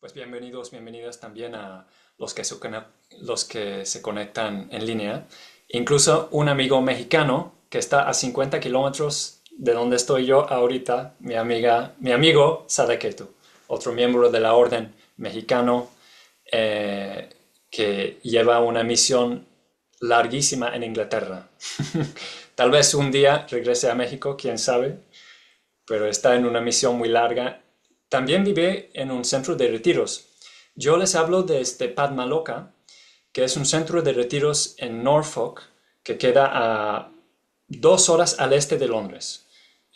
Pues bienvenidos, bienvenidas también a los que se conectan en línea. Incluso un amigo mexicano que está a 50 kilómetros de donde estoy yo ahorita, mi amigo Sadaketu, otro miembro de la Orden mexicano eh, que lleva una misión larguísima en Inglaterra. Tal vez un día regrese a México, quién sabe, pero está en una misión muy larga. También vive en un centro de retiros. Yo les hablo desde Padmaloka, que es un centro de retiros en Norfolk, que queda a 2 horas al este de Londres.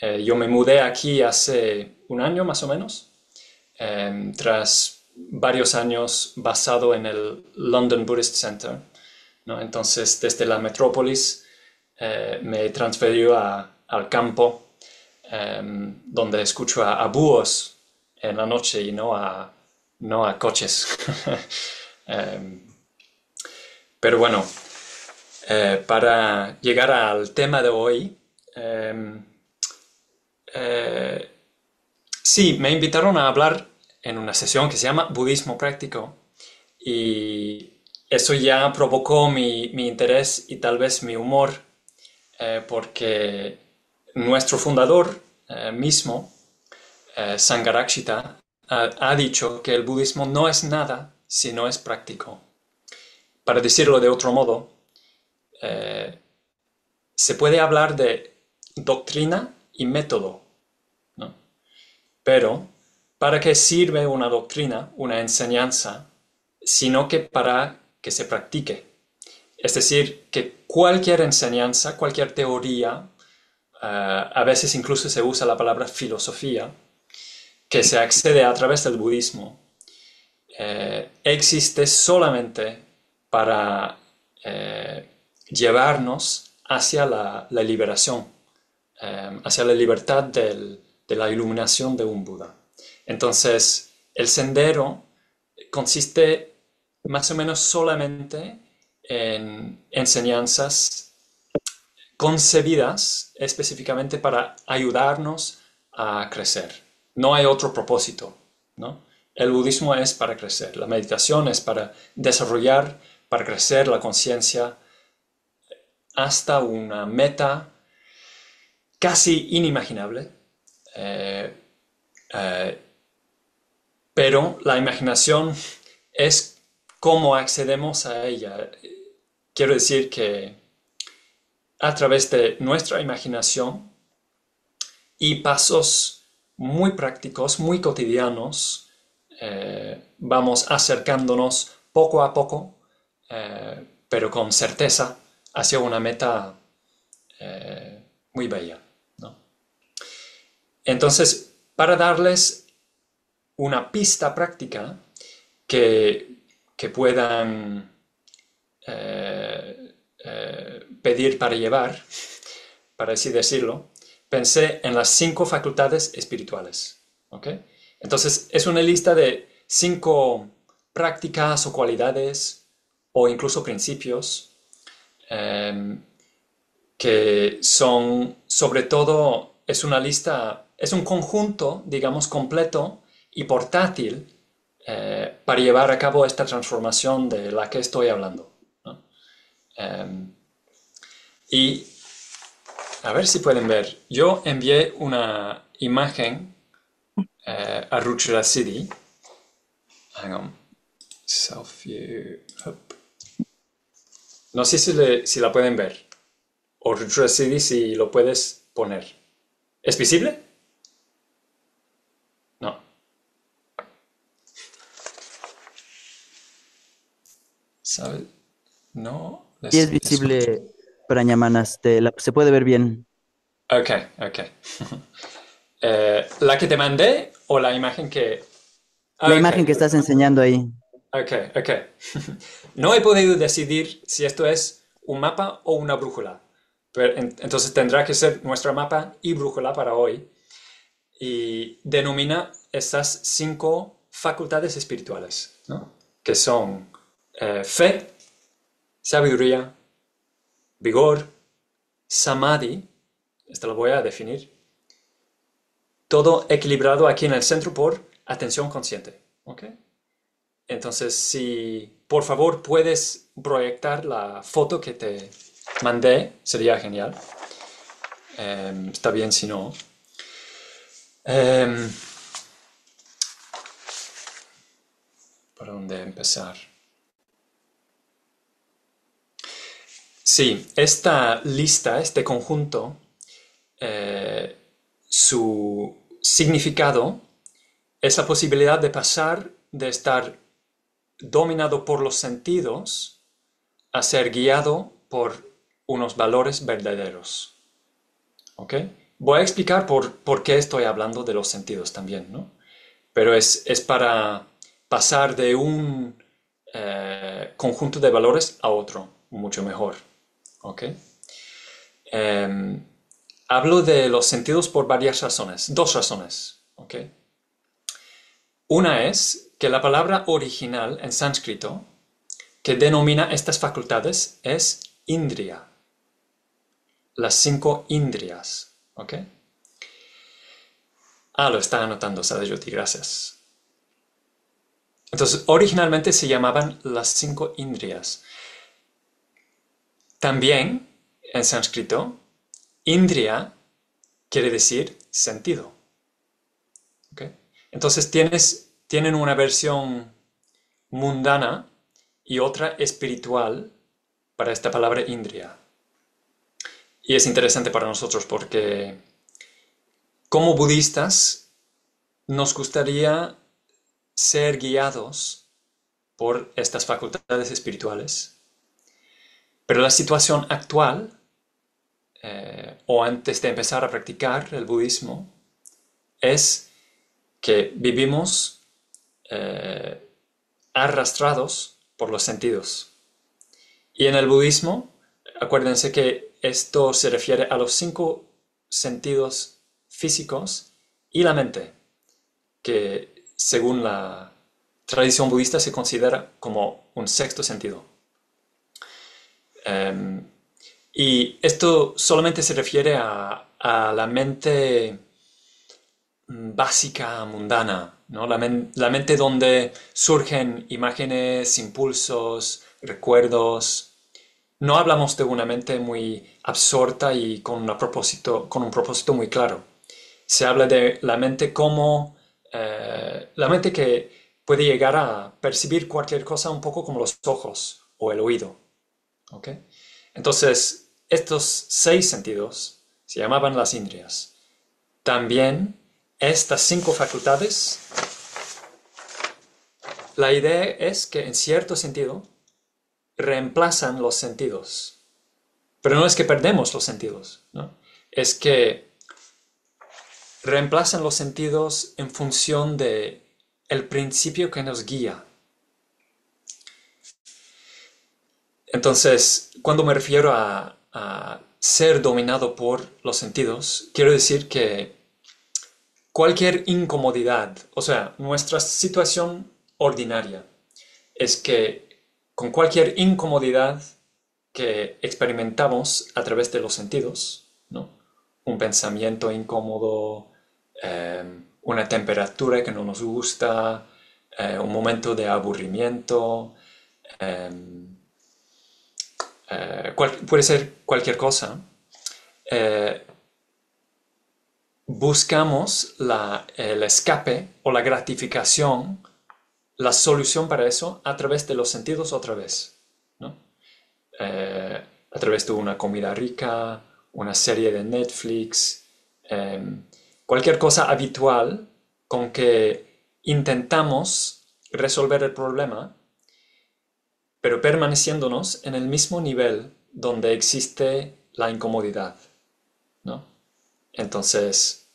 Yo me mudé aquí hace un año más o menos, tras varios años basado en el London Buddhist Center, ¿no? Entonces, desde la metrópolis me he transferido al campo, donde escucho a búhos en la noche y no a coches. Em, pero bueno, para llegar al tema de hoy, em, eh, sí, me invitaron a hablar en una sesión que se llama Budismo Práctico y eso ya provocó mi interés y tal vez mi humor, porque nuestro fundador mismo, Sangharakshita, ha dicho que el budismo no es nada si no es práctico. Para decirlo de otro modo, eh, se puede hablar de doctrina y método, ¿no? Pero, ¿para qué sirve una doctrina, una enseñanza, sino que para que se practique? Es decir, que cualquier enseñanza, cualquier teoría, a veces incluso se usa la palabra filosofía, que se accede a través del budismo, existe solamente para llevarnos hacia la liberación, hacia la libertad de la iluminación de un Buda. Entonces, el sendero consiste más o menos solamente en enseñanzas concebidas específicamente para ayudarnos a crecer. No hay otro propósito, ¿no? El budismo es para crecer, la meditación es para desarrollar, para crecer la conciencia hasta una meta casi inimaginable, eh, eh, pero la imaginación es cómo accedemos a ella. Quiero decir que a través de nuestra imaginación y pasos muy prácticos, muy cotidianos, vamos acercándonos poco a poco, pero con certeza, hacia una meta muy bella, ¿no? Entonces, para darles una pista práctica que puedan pedir para llevar, para así decirlo, pensé en las 5 facultades espirituales. ¿Ok? Entonces, es una lista de 5 prácticas o cualidades o incluso principios, eh, que son, sobre todo, es una lista, es un conjunto, digamos, completo y portátil, para llevar a cabo esta transformación de la que estoy hablando, ¿no? Y a ver si pueden ver. Yo envié una imagen a Ruchira City. Hang on. Self-view. No sé si la pueden ver. O Ruchira City si lo puedes poner. ¿Es visible? No. ¿Sabe? No. Sí es visible, Prañamanas, se puede ver bien. Ok, ok. ¿La que te mandé o la imagen que... La Ok, imagen que estás enseñando ahí. ok, ok. No he podido decidir si esto es un mapa o una brújula. Pero entonces tendrá que ser nuestra mapa y brújula para hoy. Y denomina estas 5 facultades espirituales, ¿no? Que son fe, sabiduría, vigor, samadhi, esto lo voy a definir, todo equilibrado aquí en el centro por atención consciente. ¿Ok? Entonces, si por favor puedes proyectar la foto que te mandé, sería genial. Está bien si no. Em, ¿Por dónde empezar? Sí, esta lista, este conjunto, su significado es la posibilidad de pasar de estar dominado por los sentidos a ser guiado por unos valores verdaderos. ¿Ok? Voy a explicar por qué estoy hablando de los sentidos también, ¿no? Pero es para pasar de un conjunto de valores a otro, mucho mejor. ¿Ok? Hablo de los sentidos por varias razones, dos razones. ¿Ok? Una es que la palabra original en sánscrito que denomina estas facultades es indriya, las 5 indriyas. ¿Ok? Lo está anotando, Sadayuti, gracias. Entonces, originalmente se llamaban las 5 indriyas. También, en sánscrito, indriya quiere decir sentido. ¿Ok? Entonces, tienen una versión mundana y otra espiritual para esta palabra indriya. Y es interesante para nosotros porque como budistas nos gustaría ser guiados por estas facultades espirituales. Pero la situación actual, o antes de empezar a practicar el budismo, es que vivimos arrastrados por los sentidos. Y en el budismo, acuérdense que esto se refiere a los 5 sentidos físicos y la mente, que según la tradición budista se considera como un sexto sentido. Y esto solamente se refiere a la mente básica, mundana, ¿no? La mente donde surgen imágenes, impulsos, recuerdos. No hablamos de una mente muy absorta y con un propósito muy claro. Se habla de la mente como la mente que puede llegar a percibir cualquier cosa un poco como los ojos o el oído. ¿Ok? Entonces, estos 6 sentidos se llamaban las indrias. También estas 5 facultades, la idea es que en cierto sentido reemplazan los sentidos. Pero no es que perdemos los sentidos, ¿no? Es que reemplazan los sentidos en función de el principio que nos guía. Entonces, cuando me refiero a ser dominado por los sentidos, quiero decir que cualquier incomodidad, o sea, nuestra situación ordinaria, es que con cualquier incomodidad que experimentamos a través de los sentidos, ¿no? Un pensamiento incómodo, una temperatura que no nos gusta, un momento de aburrimiento, eh, puede ser cualquier cosa. eh, Buscamos el escape o la gratificación, la solución para eso a través de los sentidos otra vez, ¿no? A través de una comida rica, una serie de Netflix, cualquier cosa habitual con que intentamos resolver el problema, pero permaneciéndonos en el mismo nivel donde existe la incomodidad, ¿no? Entonces,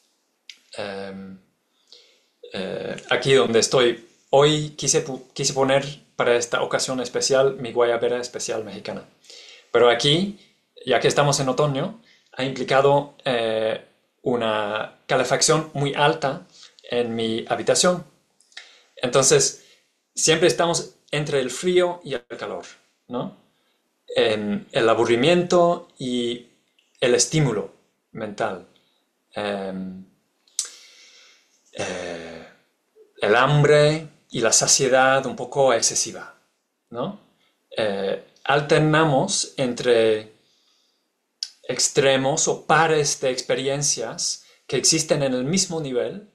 aquí donde estoy, hoy quise poner para esta ocasión especial mi guayabera especial mexicana. Pero aquí, ya que estamos en otoño, ha implicado una calefacción muy alta en mi habitación. Entonces, siempre estamos entre el frío y el calor, ¿no? El aburrimiento y el estímulo mental. Em, el hambre, y la saciedad un poco excesiva, ¿no? Alternamos entre extremos o pares de experiencias que existen en el mismo nivel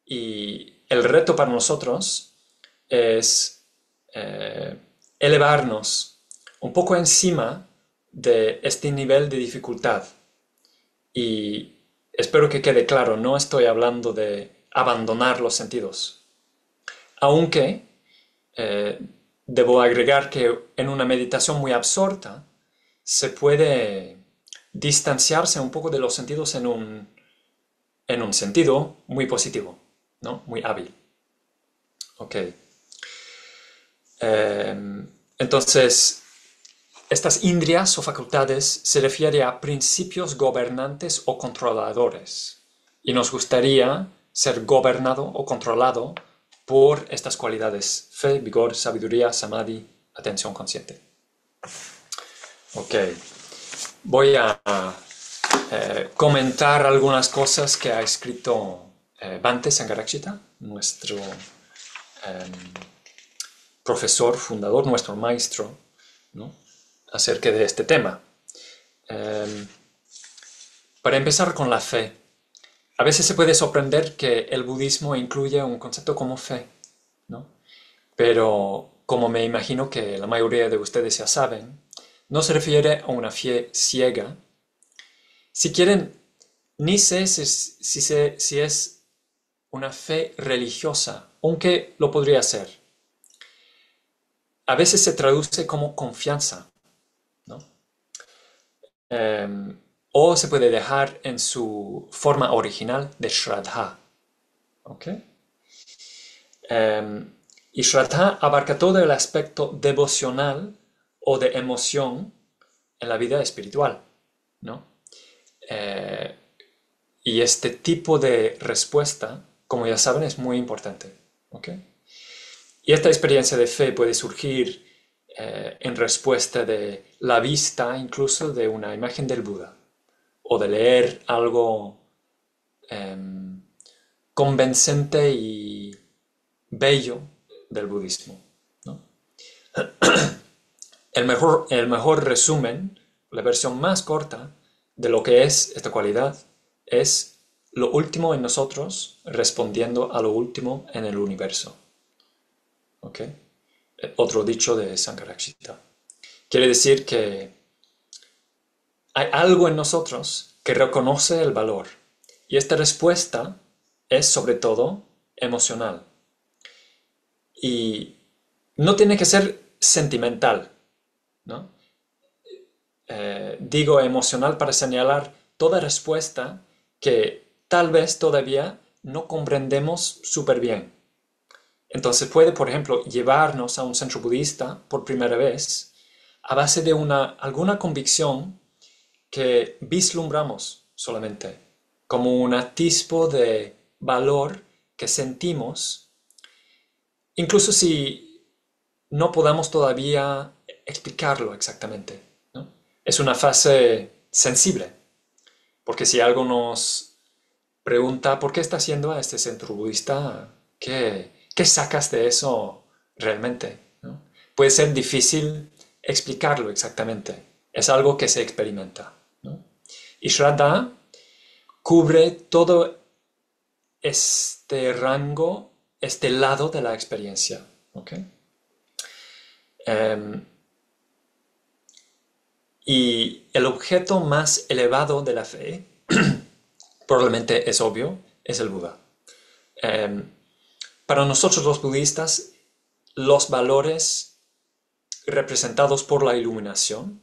y el reto para nosotros es elevarnos un poco encima de este nivel de dificultad. Y espero que quede claro, no estoy hablando de abandonar los sentidos, aunque debo agregar que en una meditación muy absorta se puede distanciarse un poco de los sentidos en un sentido muy positivo, ¿no? Muy hábil. Ok. Entonces, estas indrias o facultades se refiere a principios gobernantes o controladores. Y nos gustaría ser gobernado o controlado por estas cualidades: fe, vigor, sabiduría, samadhi, atención consciente. Ok. Voy a comentar algunas cosas que ha escrito Bhante Sankarakshita, nuestro profesor fundador, nuestro maestro, ¿no?, acerca de este tema. Para empezar con la fe, a veces se puede sorprender que el budismo incluye un concepto como fe, ¿no? Pero como me imagino que la mayoría de ustedes ya saben, no se refiere a una fe ciega. Si quieren, ni sé si es una fe religiosa, aunque lo podría ser. A veces se traduce como confianza, ¿no? O se puede dejar en su forma original de Shraddha. ¿Ok? Y Shraddha abarca todo el aspecto devocional o de emoción en la vida espiritual, ¿no? Y este tipo de respuesta, como ya saben, es muy importante. ¿Ok? Y esta experiencia de fe puede surgir en respuesta de la vista incluso de una imagen del Buda, o de leer algo convincente y bello del budismo, ¿no? El mejor resumen, la versión más corta de lo que es esta cualidad, es lo último en nosotros respondiendo a lo último en el universo. ¿Ok? Otro dicho de Sankarakshita. Quiere decir que hay algo en nosotros que reconoce el valor, y esta respuesta es sobre todo emocional. Y no tiene que ser sentimental, ¿no? Digo emocional para señalar toda respuesta que tal vez todavía no comprendemos súper bien. Entonces puede, por ejemplo, llevarnos a un centro budista por primera vez a base de alguna convicción que vislumbramos solamente, como un atisbo de valor que sentimos, incluso si no podamos todavía explicarlo exactamente, ¿no? Es una fase sensible, porque si algo nos pregunta por qué estás yendo a este centro budista, ¿qué sacas de eso realmente, ¿no? Puede ser difícil explicarlo exactamente, es algo que se experimenta, ¿no? Y Shraddha cubre todo este rango, este lado de la experiencia. ¿Ok? Y el objeto más elevado de la fe, probablemente es obvio, es el Buda. Para nosotros los budistas, los valores representados por la iluminación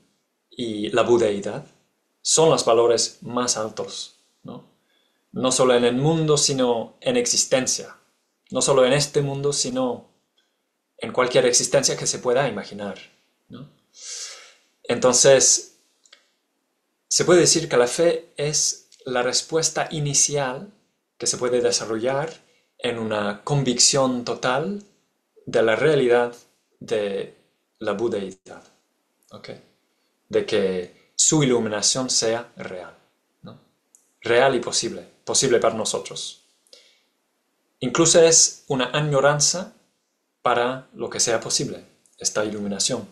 y la budeidad son los valores más altos, ¿no? No solo en el mundo, sino en existencia. No solo en este mundo, sino en cualquier existencia que se pueda imaginar, ¿no? Entonces, se puede decir que la fe es la respuesta inicial que se puede desarrollar en una convicción total de la realidad de la budeidad, ¿ok? De que su iluminación sea real, ¿no? Real y posible para nosotros. Incluso es una añoranza para lo que sea posible, esta iluminación.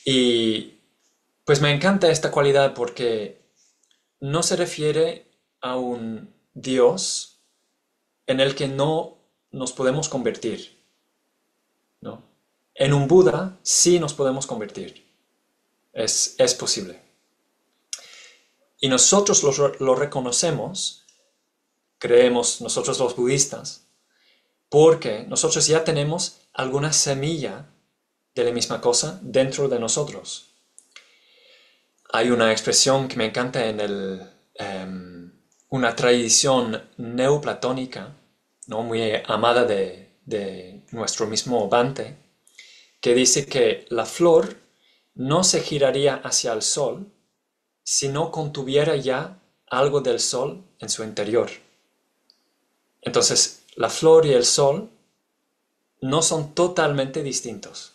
Y pues me encanta esta cualidad porque no se refiere a un Dios en el que no nos podemos convertir, ¿no? En un Buda sí nos podemos convertir, es posible. Y nosotros lo reconocemos, creemos nosotros los budistas, porque nosotros ya tenemos alguna semilla de la misma cosa dentro de nosotros. Hay una expresión que me encanta en una tradición neoplatónica, ¿no? Muy amada de nuestro mismo Bhante, que dice que la flor no se giraría hacia el sol si no contuviera ya algo del sol en su interior. Entonces, la flor y el sol no son totalmente distintos.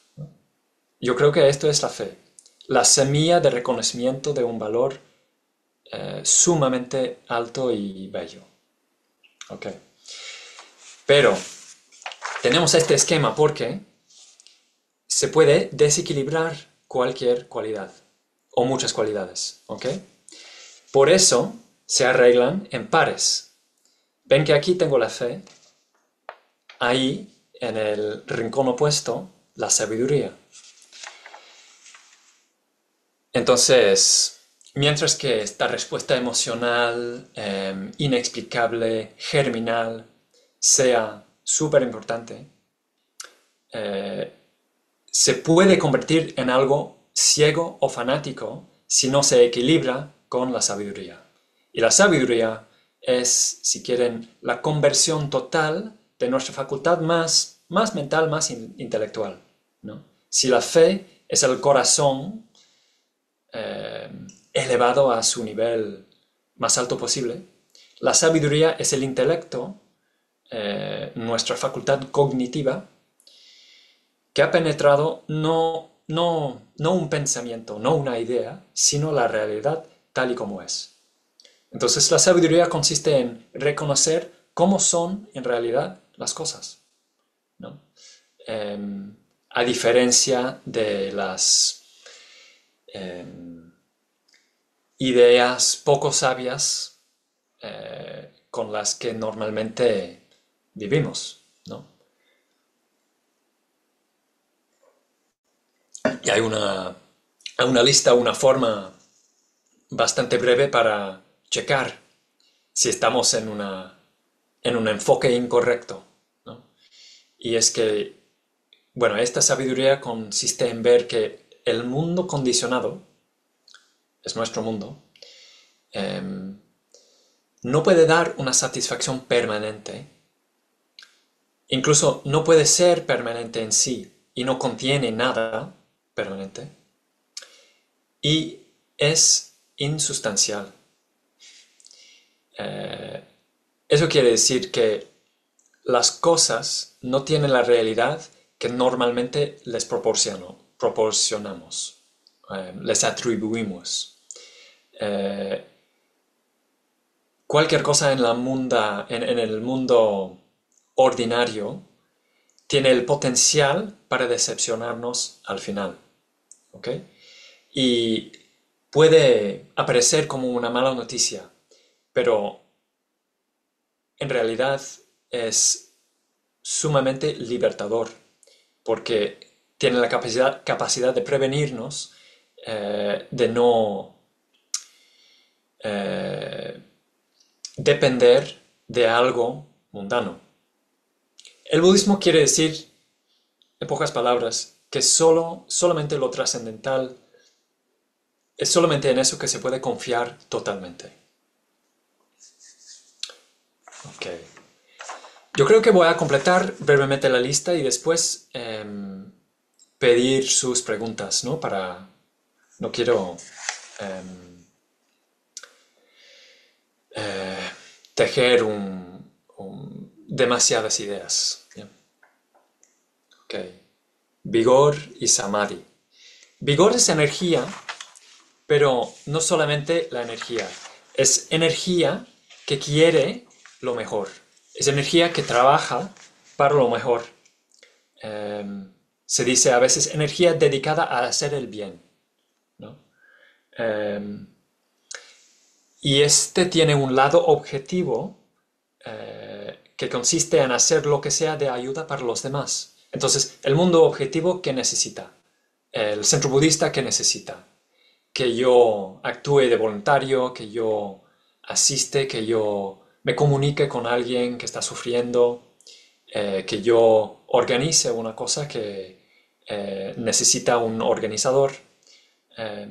Yo creo que esto es la fe, la semilla de reconocimiento de un valor sumamente alto y bello. Okay. Pero tenemos este esquema porque se puede desequilibrar cualquier cualidad o muchas cualidades. ¿Okay? Por eso se arreglan en pares. Ven que aquí tengo la fe, ahí en el rincón opuesto la sabiduría. Entonces, mientras que esta respuesta emocional, inexplicable, germinal, sea súper importante, se puede convertir en algo ciego o fanático si no se equilibra con la sabiduría. Y la sabiduría es, si quieren, la conversión total de nuestra facultad más mental, más intelectual, ¿no? Si la fe es el corazón elevado a su nivel más alto posible, la sabiduría es el intelecto, nuestra facultad cognitiva, que ha penetrado no un pensamiento, no una idea, sino la realidad tal y como es. Entonces la sabiduría consiste en reconocer cómo son en realidad las cosas, ¿no? A diferencia de las ideas poco sabias con las que normalmente vivimos, ¿no? Y hay una lista, una forma bastante breve para checar si estamos en un enfoque incorrecto, ¿no? Y es que, bueno, esta sabiduría consiste en ver que el mundo condicionado, es nuestro mundo, no puede dar una satisfacción permanente, incluso no puede ser permanente en sí y no contiene nada permanente, y es insustancial. Eso quiere decir que las cosas no tienen la realidad que normalmente les proporcionamos, les atribuimos. Cualquier cosa en el mundo ordinario tiene el potencial para decepcionarnos al final. ¿Okay? Y puede aparecer como una mala noticia, pero en realidad es sumamente libertador, porque tiene la capacidad de prevenirnos de no depender de algo mundano. El budismo quiere decir, en pocas palabras, que solamente lo trascendental es solamente en eso que se puede confiar totalmente. Okay. Yo creo que voy a completar brevemente la lista y después pedir sus preguntas, ¿no? No quiero tejer demasiadas ideas. ¿Bien? Okay. Vigor y samadhi. Vigor es energía, pero no solamente la energía. Es energía que quiere lo mejor. Es energía que trabaja para lo mejor Se dice a veces energía dedicada a hacer el bien, ¿no? Y este tiene un lado objetivo que consiste en hacer lo que sea de ayuda para los demás. Entonces, el mundo objetivo, ¿qué necesita? El centro budista, ¿qué necesita? Que yo actúe de voluntario, que yo asiste, que yo me comunique con alguien que está sufriendo, que yo organice una cosa que necesita un organizador, eh,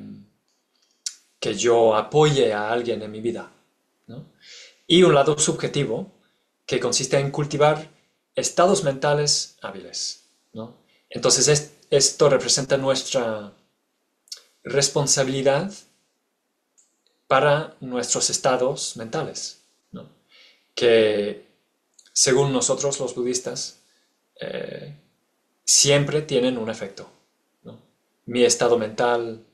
que yo apoye a alguien en mi vida, ¿no? Y un lado subjetivo que consiste en cultivar estados mentales hábiles, ¿no? Entonces esto representa nuestra responsabilidad para nuestros estados mentales, ¿no? Que según nosotros los budistas siempre tienen un efecto, ¿no? Mi estado mental,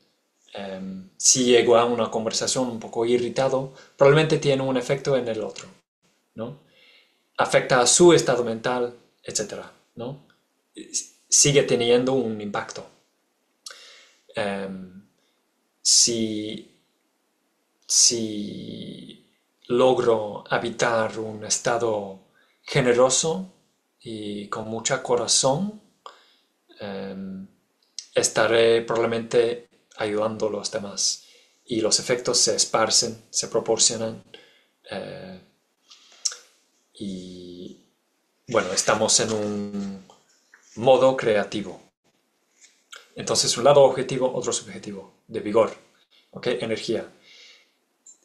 si llego a una conversación un poco irritado, probablemente tiene un efecto en el otro, ¿no? Afecta a su estado mental, etcétera, ¿no? Sigue teniendo un impacto. Si, si logro habitar un estado generoso y con mucho corazón, estaré probablemente ayudando a los demás y los efectos se esparcen, se proporcionan y bueno, estamos en un modo creativo. Entonces, un lado objetivo, otro subjetivo, de vigor, ¿ok? Energía.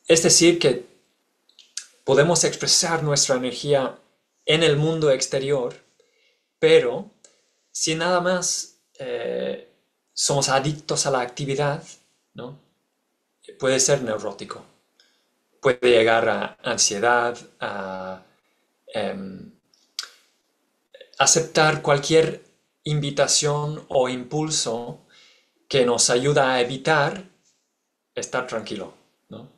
Es decir, que podemos expresar nuestra energía en el mundo exterior, pero si nada más somos adictos a la actividad, ¿no? Puede ser neurótico. Puede llegar a ansiedad, a aceptar cualquier invitación o impulso que nos ayuda a evitar estar tranquilo, ¿no?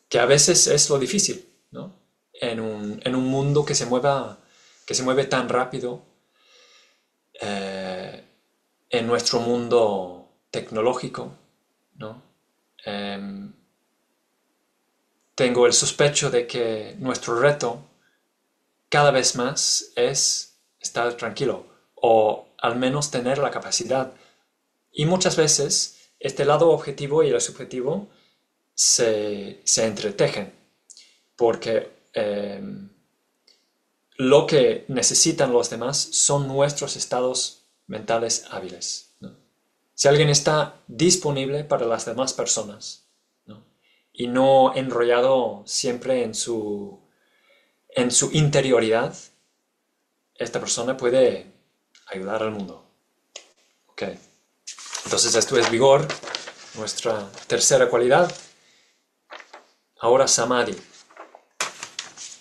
Que a veces es lo difícil, ¿no? En un mundo que se mueve tan rápido, en nuestro mundo tecnológico, ¿no? Tengo el sospecho de que nuestro reto cada vez más es estar tranquilo o al menos tener la capacidad. Y muchas veces este lado objetivo y el subjetivo se entretejen porque lo que necesitan los demás son nuestros estados mentales hábiles, ¿no? Si alguien está disponible para las demás personas, ¿no? Y no enrollado siempre en su interioridad, esta persona puede ayudar al mundo. Ok. Entonces esto es vigor, nuestra tercera cualidad. Ahora samadhi.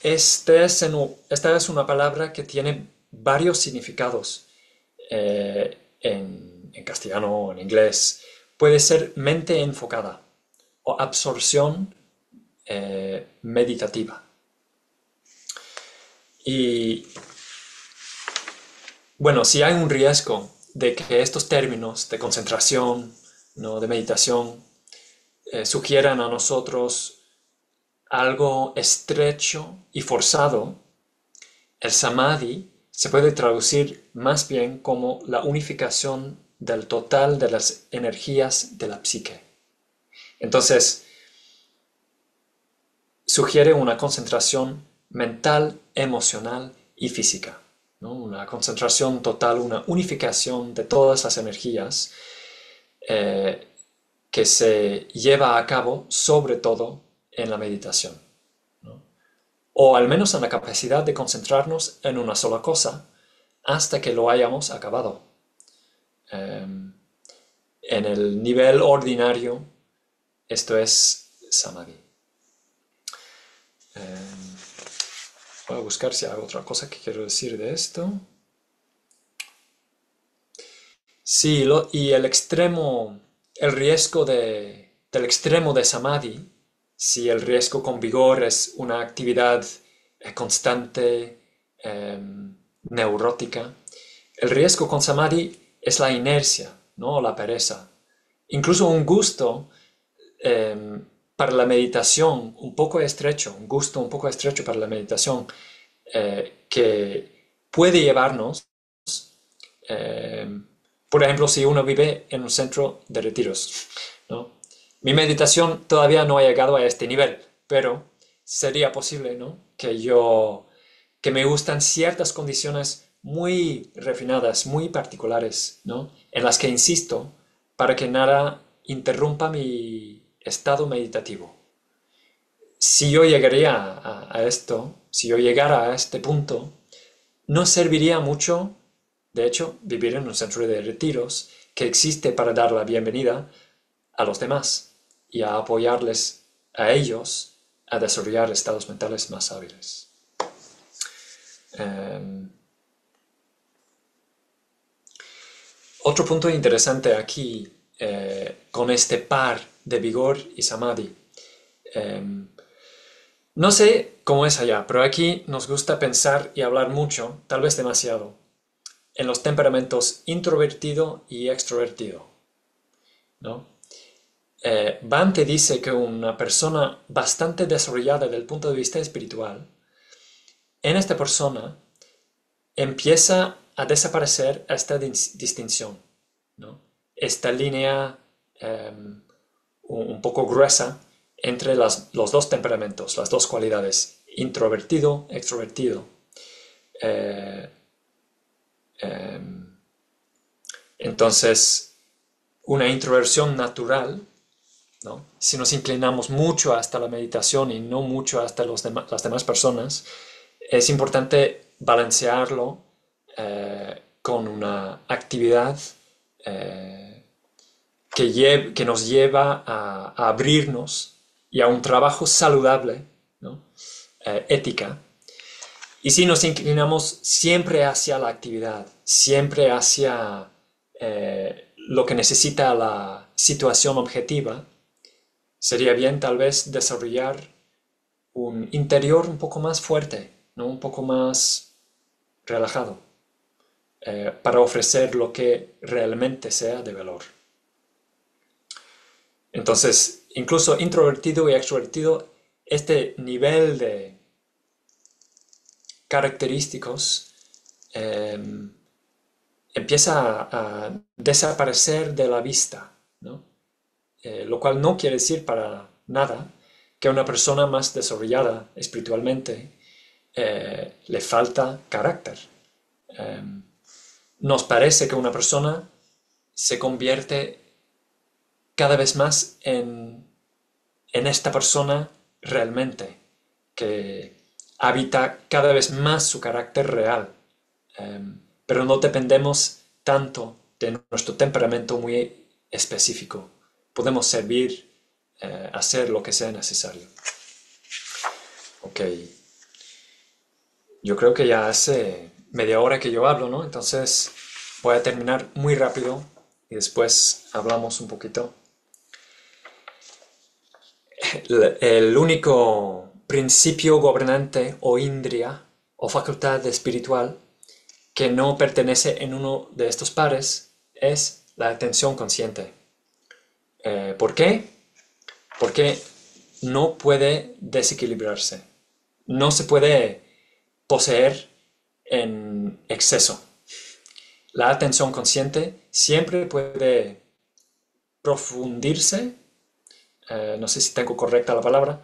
Esta es una palabra que tiene varios significados en castellano o en inglés. Puede ser mente enfocada o absorción meditativa. Y bueno, si hay un riesgo de que estos términos de concentración, ¿no?, de meditación, sugieran a nosotros algo estrecho y forzado, el samadhi se puede traducir más bien como la unificación del total de las energías de la psique. Entonces, sugiere una concentración mental, emocional y física, ¿no? Una concentración total, una unificación de todas las energías que se lleva a cabo sobre todo en la meditación, ¿no? O al menos en la capacidad de concentrarnos en una sola cosa hasta que lo hayamos acabado. En el nivel ordinario, esto es samadhi. Voy a buscar si hay otra cosa que quiero decir de esto. Sí, y el riesgo del extremo de samadhi, si el riesgo con vigor es una actividad constante, neurótica. El riesgo con samadhi es la inercia, ¿no? La pereza. Incluso un gusto para la meditación un poco estrecho, un gusto un poco estrecho para la meditación, que puede llevarnos, eh, por ejemplo, si uno vive en un centro de retiros, ¿no? Mi meditación todavía no ha llegado a este nivel, pero sería posible, ¿no? Que me gustan ciertas condiciones muy refinadas, muy particulares, ¿no? En las que insisto para que nada interrumpa mi estado meditativo. Si yo llegaría a esto, si yo llegara a este punto, no serviría mucho, de hecho, vivir en un centro de retiros que existe para dar la bienvenida a los demás y a apoyarles a ellos a desarrollar estados mentales más hábiles. Eh, Otro punto interesante aquí con este par de vigor y samadhi. Eh, no sé cómo es allá, pero aquí nos gusta pensar y hablar mucho, tal vez demasiado, en los temperamentos introvertido y extrovertido, ¿no? Bhante dice que una persona bastante desarrollada desde el punto de vista espiritual, en esta persona empieza a desaparecer esta distinción, ¿no? Esta línea un poco gruesa entre los dos temperamentos, las dos cualidades, introvertido, extrovertido. Eh, eh, entonces, una introversión natural, ¿no? Si nos inclinamos mucho hasta la meditación y no mucho hasta las demás personas, es importante balancearlo con una actividad que nos lleva a abrirnos y a un trabajo saludable, ¿no? Ética. Y si nos inclinamos siempre hacia la actividad, siempre hacia lo que necesita la situación objetiva, sería bien tal vez desarrollar un interior un poco más fuerte, ¿no? Un poco más relajado, para ofrecer lo que realmente sea de valor. Entonces, incluso introvertido y extrovertido, este nivel de característicos eh, empieza a desaparecer de la vista, ¿no? Lo cual no quiere decir para nada que a una persona más desarrollada espiritualmente le falta carácter. Eh, Nos parece que una persona se convierte cada vez más en esta persona realmente, que habita cada vez más su carácter real, pero no dependemos tanto de nuestro temperamento muy específico. Podemos servir, hacer lo que sea necesario. Ok, yo creo que ya hace media hora que yo hablo, ¿no? Entonces voy a terminar muy rápido y después hablamos un poquito. El único principio gobernante o indriya o facultad espiritual que no pertenece en uno de estos pares es la atención consciente. ¿Por qué? Porque no puede desequilibrarse, no se puede poseer en exceso. La atención consciente siempre puede profundirse, no sé si tengo correcta la palabra,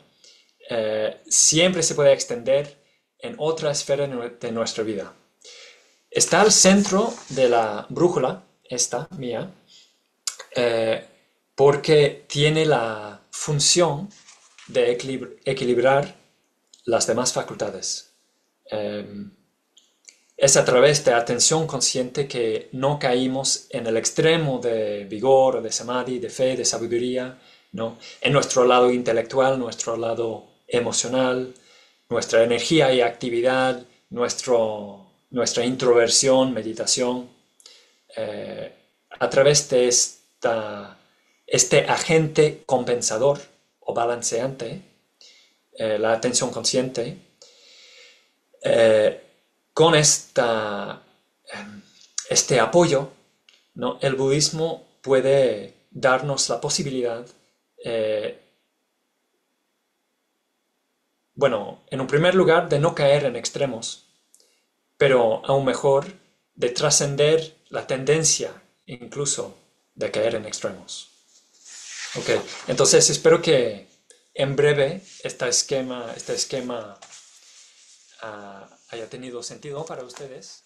siempre se puede extender en otra esfera de nuestra vida. Está al centro de la brújula, esta mía, porque tiene la función de equilibrar las demás facultades. Es a través de atención consciente que no caímos en el extremo de vigor, o de samadhi, de fe, de sabiduría, ¿no? En nuestro lado intelectual, nuestro lado emocional, nuestra energía y actividad, nuestra introversión, meditación, a través de este agente compensador o balanceante, la atención consciente, con este apoyo, ¿no? El budismo puede darnos la posibilidad, eh, bueno, en un primer lugar, de no caer en extremos, pero aún mejor, de trascender la tendencia incluso de caer en extremos. Ok, entonces espero que en breve este esquema haya tenido sentido para ustedes.